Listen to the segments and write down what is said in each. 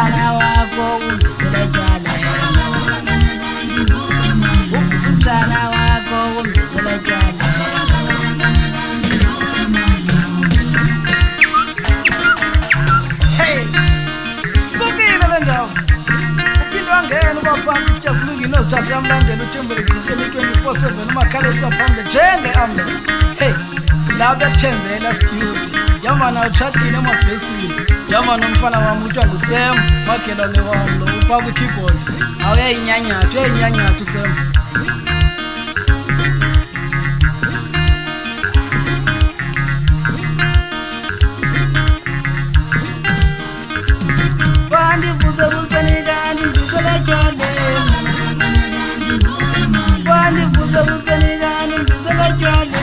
umntwana wakho undizela tywala uvuse umntwana wakho undizela tywala hey sukile le ndawo uphinde wangena ubaphansi isityasilungile ozithatha yamlandela uTimberlake 24/7 umakhalisa phambili njenge-ambulance hey la kuyathembela studio yamana utshatile emabhesini yamana umfana wami kuthiwa nguSem magelane wami lo upha kwi-keyboard uyayinyanyatha uSem Vandivuze kandi ndizela tywala Vandivuze kandi ndizela tywala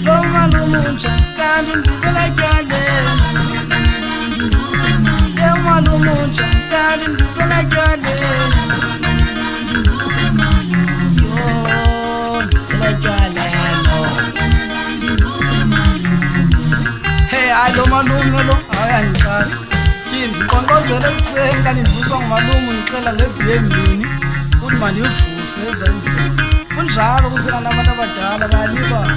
Lo malumunja kandi ndizela tywala Lo malumunja kandi ndizela tywala Yo ndizela tywala Hey alo malume lo ayangicala ngiqonqozela ekuseni kanti ndivuswa ngumalume ngicela ngebhiyembini ukuthi mandivuse ezenzini kunjalo kusena nabantu abadala bayalibala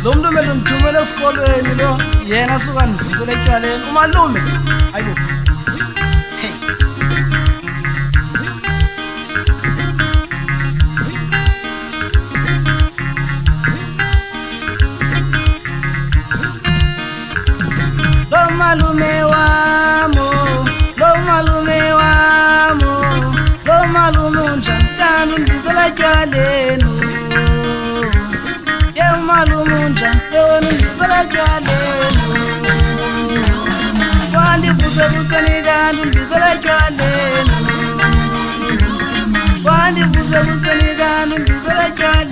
lo muntu mele ndithumele esikolweni lo yena asuka ndivusele etywaleni umalume hayibo hey lo malume wamo lo malume njani ndizela tywaleni ye malume njani ndizela tywaleni vandivuze kandi ndizela tywaleni vandivuze kandi ndizela tywaleni